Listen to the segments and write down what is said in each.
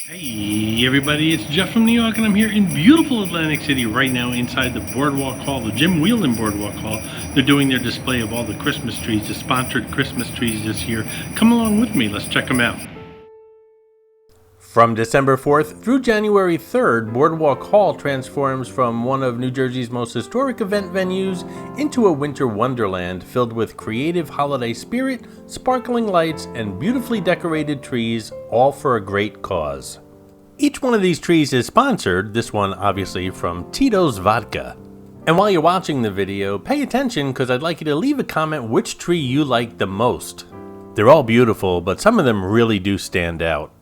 Hey everybody, it's Jeff from New York and I'm here in beautiful Atlantic City right now inside the Boardwalk Hall, the Jim Whelan Boardwalk Hall. They're doing their display of all the Christmas trees, the sponsored Christmas trees this year. Come along with me, let's check them out. From December 4th through January 3rd, Boardwalk Hall transforms from one of New Jersey's most historic event venues into a winter wonderland filled with creative holiday spirit, sparkling lights, and beautifully decorated trees, all for a great cause. Each one of these trees is sponsored, this one obviously from Tito's Vodka. And while you're watching the video, pay attention because I'd like you to leave a comment which tree you like the most. They're all beautiful, but some of them really do stand out.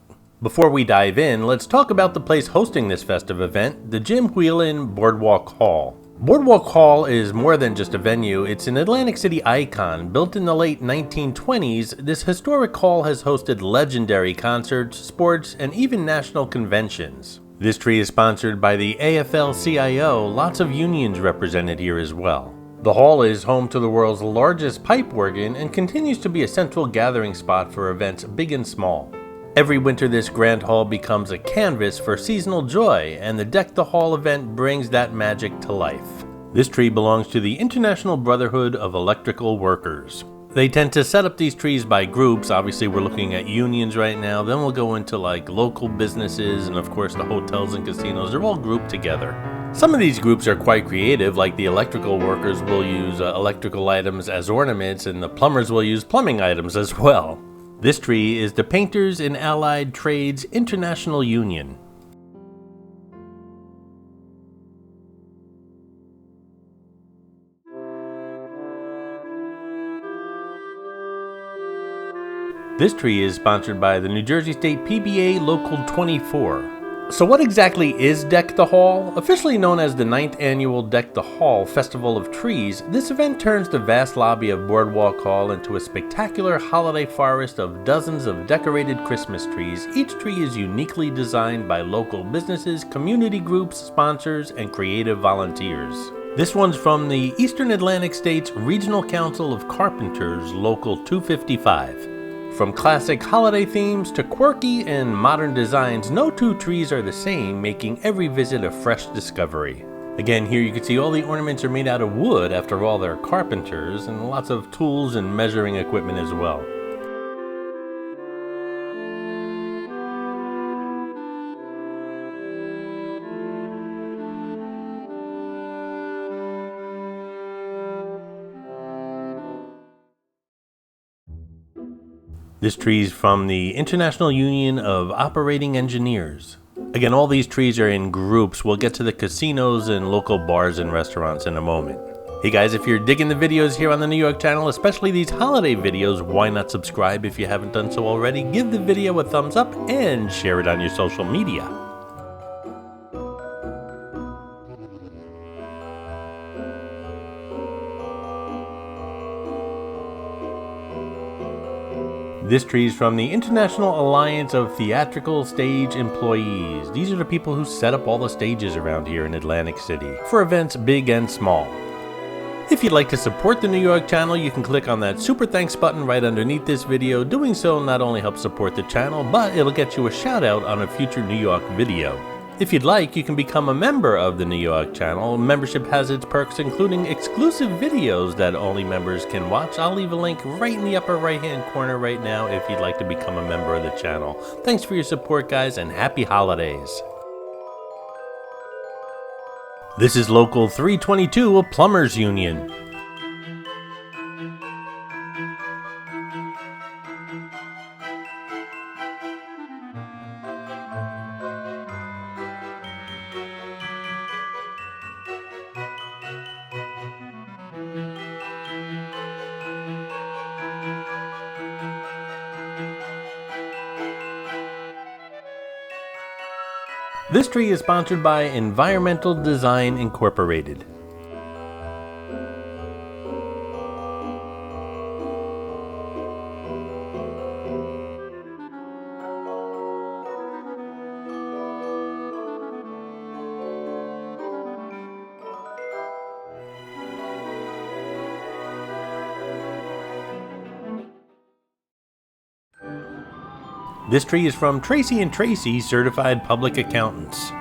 Before we dive in, let's talk about the place hosting this festive event, the Jim Whelan Boardwalk Hall. Boardwalk Hall is more than just a venue, it's an Atlantic City icon. Built in the late 1920s, this historic hall has hosted legendary concerts, sports, and even national conventions. This tree is sponsored by the AFL-CIO, lots of unions represented here as well. The hall is home to the world's largest pipe organ and continues to be a central gathering spot for events big and small. Every winter this grand hall becomes a canvas for seasonal joy, and the Deck the Hall event brings that magic to life. This tree belongs to the International Brotherhood of Electrical Workers. They tend to set up these trees by groups. Obviously we're looking at unions right now, then we'll go into like local businesses, and of course the hotels and casinos are all grouped together. Some of these groups are quite creative, like the electrical workers will use electrical items as ornaments, and the plumbers will use plumbing items as well. This tree is the Painters and Allied Trades International Union. This tree is sponsored by the New Jersey State PBA Local 24. So what exactly is Deck the Hall? Officially known as the 9th Annual Deck the Hall Festival of Trees, this event turns the vast lobby of Boardwalk Hall into a spectacular holiday forest of dozens of decorated Christmas trees. Each tree is uniquely designed by local businesses, community groups, sponsors, and creative volunteers. This one's from the Eastern Atlantic States Regional Council of Carpenters, Local 255. From classic holiday themes to quirky and modern designs, no two trees are the same, making every visit a fresh discovery. Again, here you can see all the ornaments are made out of wood. After all, they're carpenters, and lots of tools and measuring equipment as well. This tree is from the International Union of Operating Engineers. Again, all these trees are in groups. We'll get to the casinos and local bars and restaurants in a moment. Hey guys, if you're digging the videos here on the New York channel, especially these holiday videos, why not subscribe if you haven't done so already? Give the video a thumbs up and share it on your social media. This tree is from the International Alliance of Theatrical Stage Employees. These are the people who set up all the stages around here in Atlantic City for events big and small. If you'd like to support the New York channel, you can click on that super thanks button right underneath this video. Doing so not only helps support the channel, but it'll get you a shout out on a future New York video. If you'd like, you can become a member of the New York channel. Membership has its perks, including exclusive videos that only members can watch. I'll leave a link right in the upper right hand corner right now if you'd like to become a member of the channel. Thanks for your support, guys, and happy holidays. This is Local 322 of Plumbers Union. This tree is sponsored by Environmental Design Incorporated. This tree is from Tracy and Tracy, Certified Public Accountants.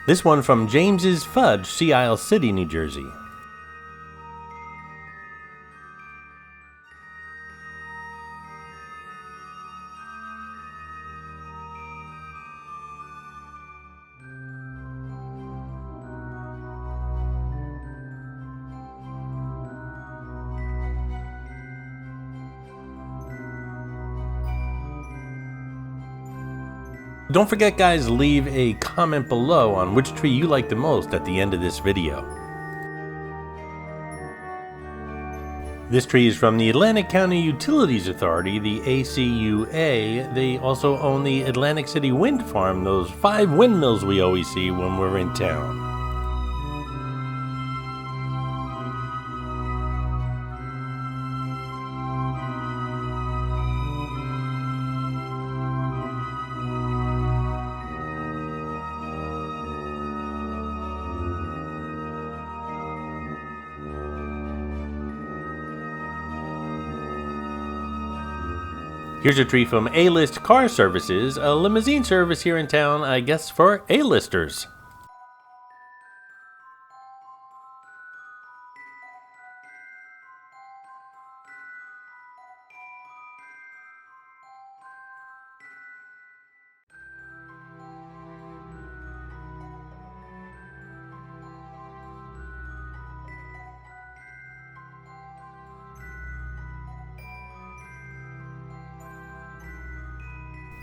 This one from James's Fudge, Sea Isle City, New Jersey. Don't forget, guys, leave a comment below on which tree you like the most at the end of this video. This tree is from the Atlantic County Utilities Authority, the ACUA. They also own the Atlantic City Wind Farm, those 5 windmills we always see when we're in town. Here's a tree from A-List Car Services, a limousine service here in town, I guess for A-listers.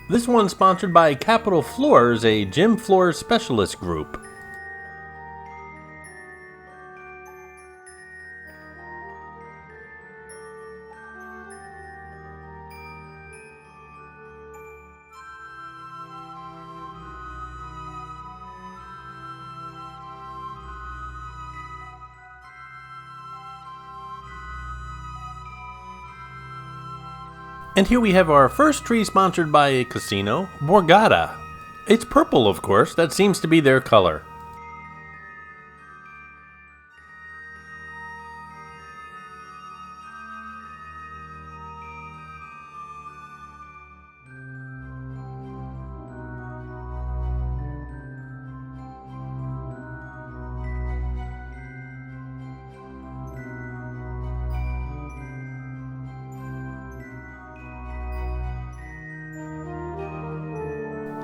This one's sponsored by Capital Floors, a gym floor specialist group. And here we have our first tree sponsored by a casino, Borgata. It's purple, of course, that seems to be their color.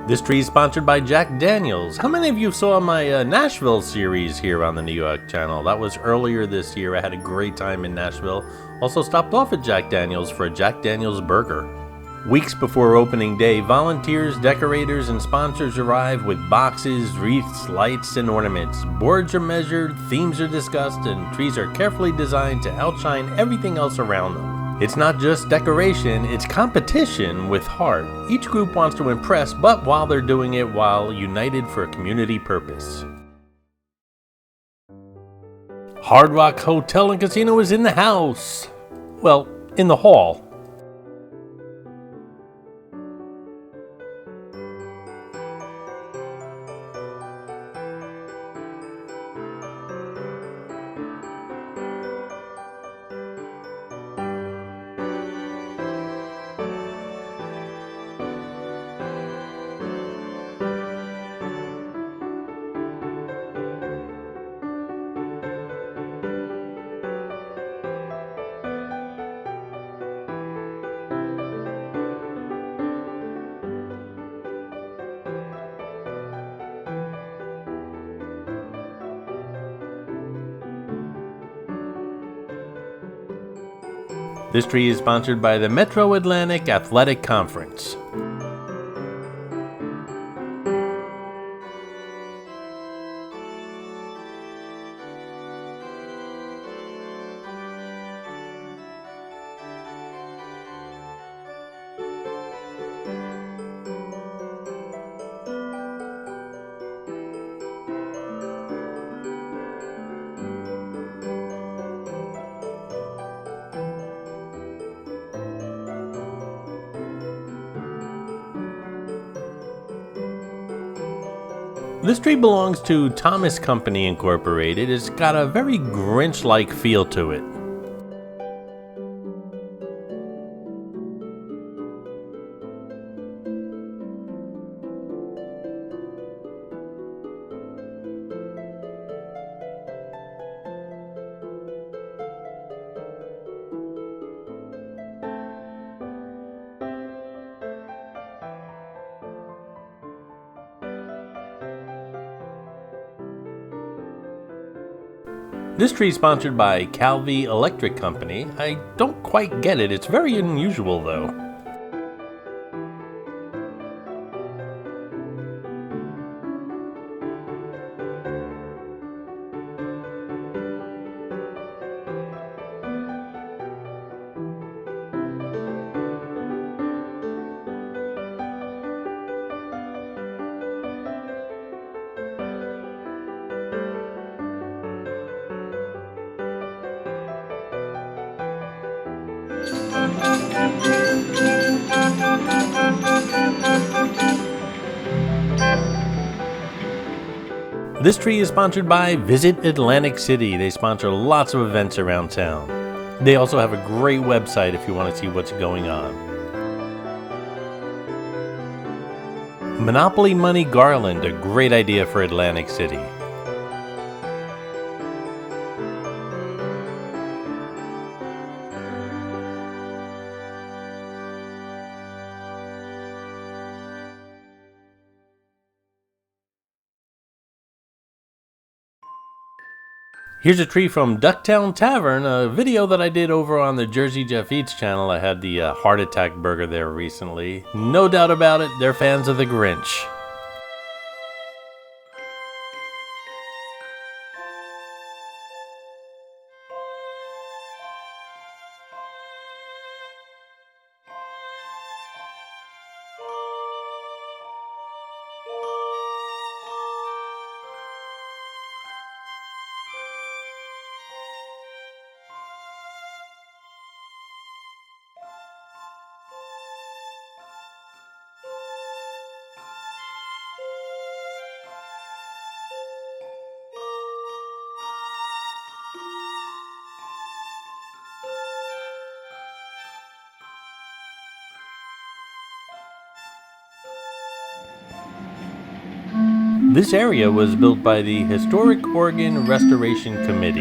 This tree is sponsored by Jack Daniels. How many of you saw my Nashville series here on the New York channel? That was earlier this year. I had a great time in Nashville. Also stopped off at Jack Daniels for a Jack Daniels burger. Weeks before opening day, volunteers, decorators, and sponsors arrive with boxes, wreaths, lights, and ornaments. Boards are measured, themes are discussed, and trees are carefully designed to outshine everything else around them. It's not just decoration, it's competition with heart. Each group wants to impress, but while they're doing it, while united for a community purpose. Hard Rock Hotel and Casino is in the house. Well, in the hall. This tree is sponsored by the Metro Atlantic Athletic Conference. This tree belongs to Thomas Company Incorporated. It's got a very Grinch-like feel to it. This tree is sponsored by Calvi Electric Company. I don't quite get it. It's very unusual though. This tree is sponsored by Visit Atlantic City. They sponsor lots of events around town. They also have a great website if you want to see what's going on. Monopoly Money Garland, a great idea for Atlantic City. Here's a tree from Ducktown Tavern, a video that I did over on the Jersey Jeff Eats channel. I had the heart attack burger there recently. No doubt about it, they're fans of the Grinch. This area was built by the Historic Oregon Restoration Committee.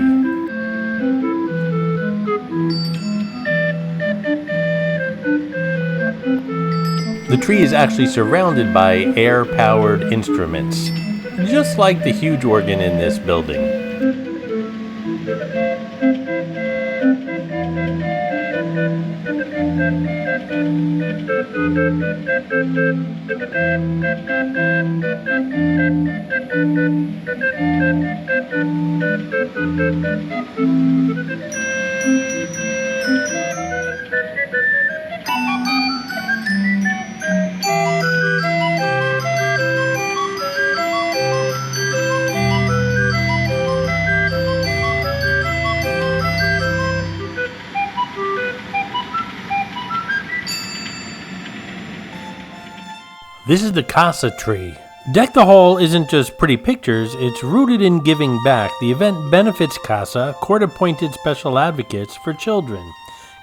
The tree is actually surrounded by air-powered instruments, just like the huge organ in this building. This is the CASA tree. Deck the Hall isn't just pretty pictures, it's rooted in giving back. The event benefits CASA, court-appointed special advocates for children.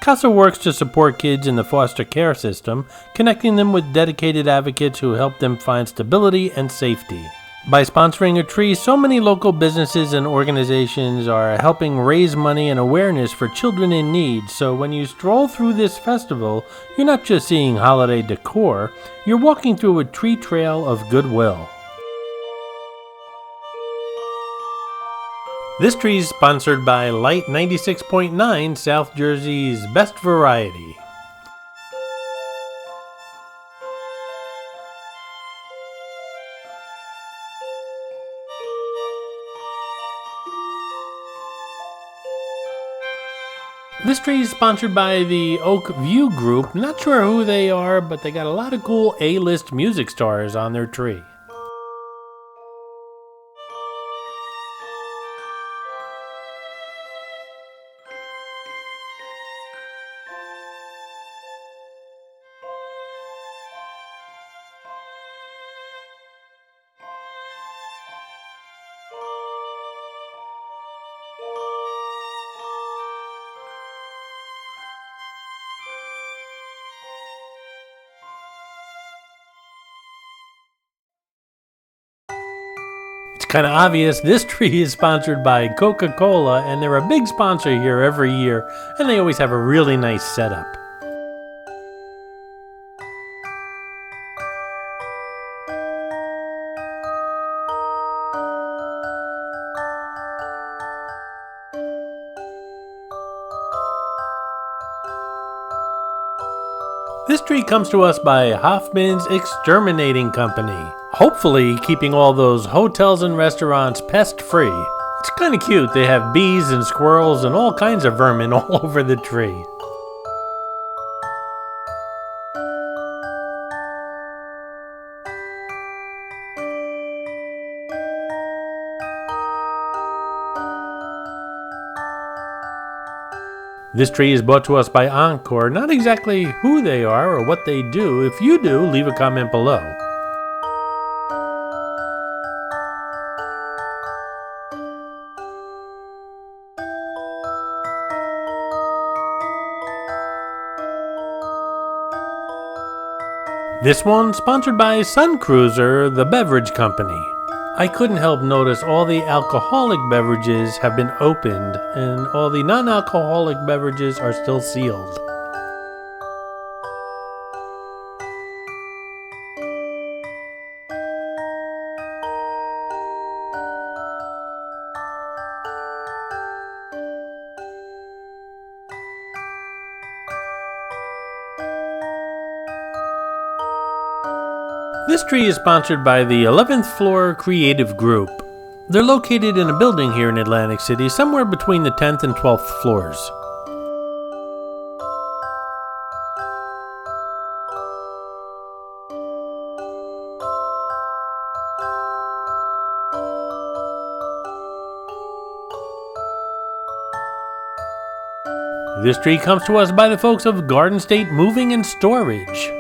CASA works to support kids in the foster care system, connecting them with dedicated advocates who help them find stability and safety. By sponsoring a tree, so many local businesses and organizations are helping raise money and awareness for children in need. So when you stroll through this festival, you're not just seeing holiday decor, you're walking through a tree trail of goodwill. This tree is sponsored by Light 96.9, South Jersey's best variety. This tree is sponsored by the Oak View Group. Not sure who they are, but they got a lot of cool A-list music stars on their tree. kind of obvious. This tree is sponsored by Coca-Cola, and they're a big sponsor here every year, and they always have a really nice setup. This tree comes to us by Hoffman's Exterminating Company, hopefully keeping all those hotels and restaurants pest-free. It's kind of cute. They have bees and squirrels and all kinds of vermin all over the tree. This tree is brought to us by Encore. Not exactly who they are or what they do. If you do, leave a comment below. This one sponsored by Sun Cruiser, the beverage company. I couldn't help notice all the alcoholic beverages have been opened and all the non-alcoholic beverages are still sealed. This tree is sponsored by the 11th Floor Creative Group. They're located in a building here in Atlantic City, somewhere between the 10th and 12th floors. This tree comes to us by the folks of Garden State Moving and Storage.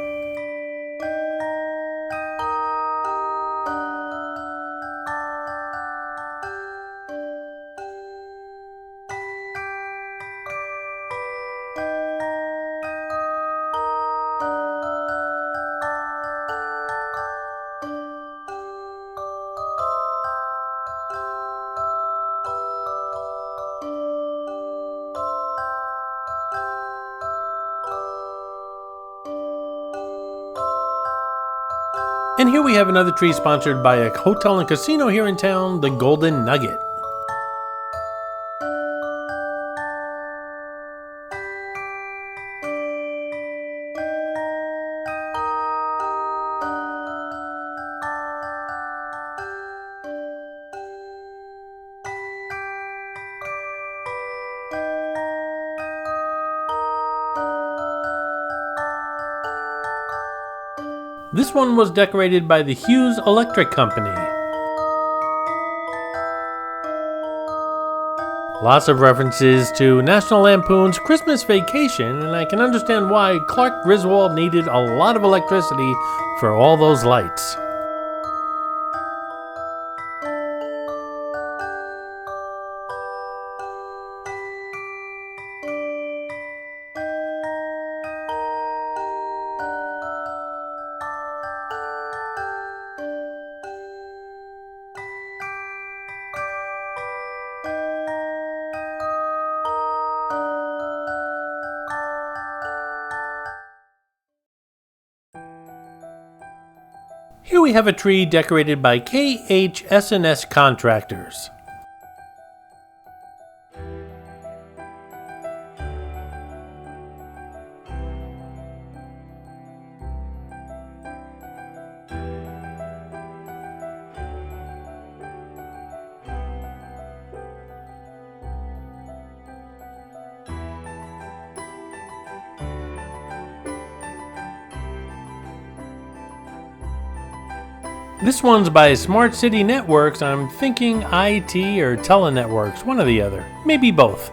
And here we have another tree sponsored by a hotel and casino here in town, the Golden Nugget. This one was decorated by the Hughes Electric Company. Lots of references to National Lampoon's Christmas Vacation, and I can understand why Clark Griswold needed a lot of electricity for all those lights. Here we have a tree decorated by KHS&S Contractors. This one's by Smart City Networks. I'm thinking IT or Telenetworks, one or the other. Maybe both.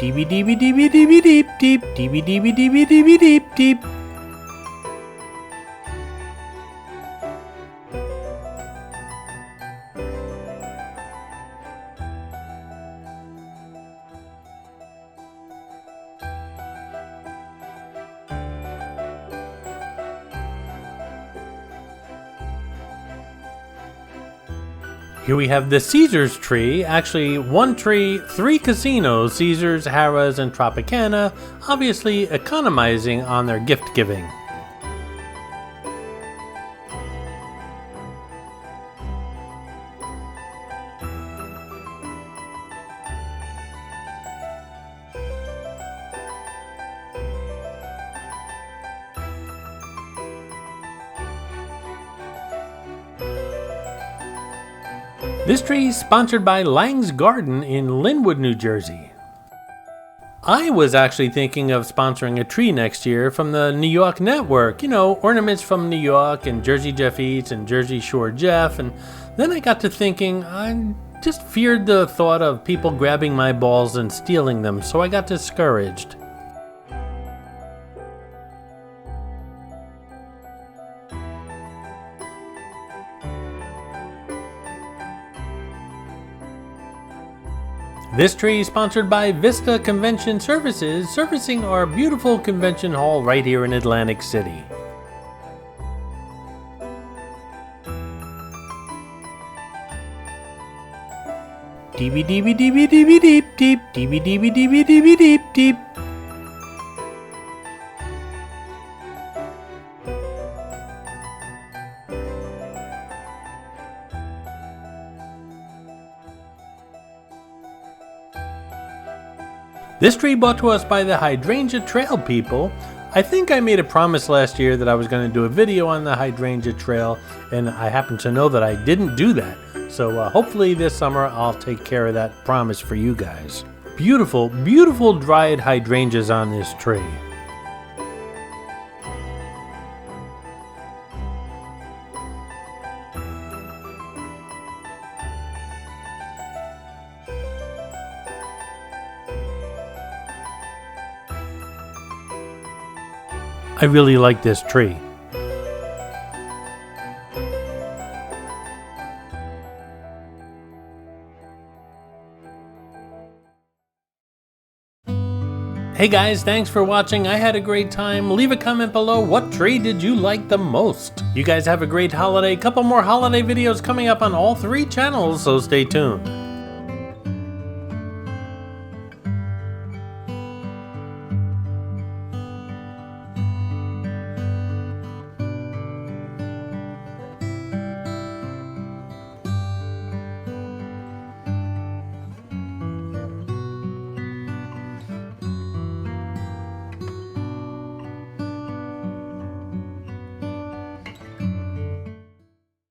Deep deep deep deep deep deep deep deep deep deep deep deep deep. Here we have the Caesars tree, actually one tree, 3 casinos, Caesars, Harrah's, and Tropicana, obviously economizing on their gift giving. This tree is sponsored by Lang's Garden in Linwood, New Jersey. I was actually thinking of sponsoring a tree next year from the New York network. You know, ornaments from New York and Jersey Jeff Eats and Jersey Shore Jeff. And then I got to thinking, I just feared the thought of people grabbing my balls and stealing them, so I got discouraged. This tree is sponsored by Vista Convention Services, servicing our beautiful convention hall right here in Atlantic City. Deep deep deep deep deep deep deep deep deep deep deep deep deep. This tree brought to us by the Hydrangea Trail people. I think I made a promise last year that I was going to do a video on the Hydrangea Trail, and I happen to know that I didn't do that. So hopefully this summer I'll take care of that promise for you guys. Beautiful, beautiful dried hydrangeas on this tree. I really like this tree. Hey guys, thanks for watching. I had a great time. Leave a comment below. What tree did you like the most? You guys have a great holiday. Couple more holiday videos coming up on all 3 channels, so stay tuned.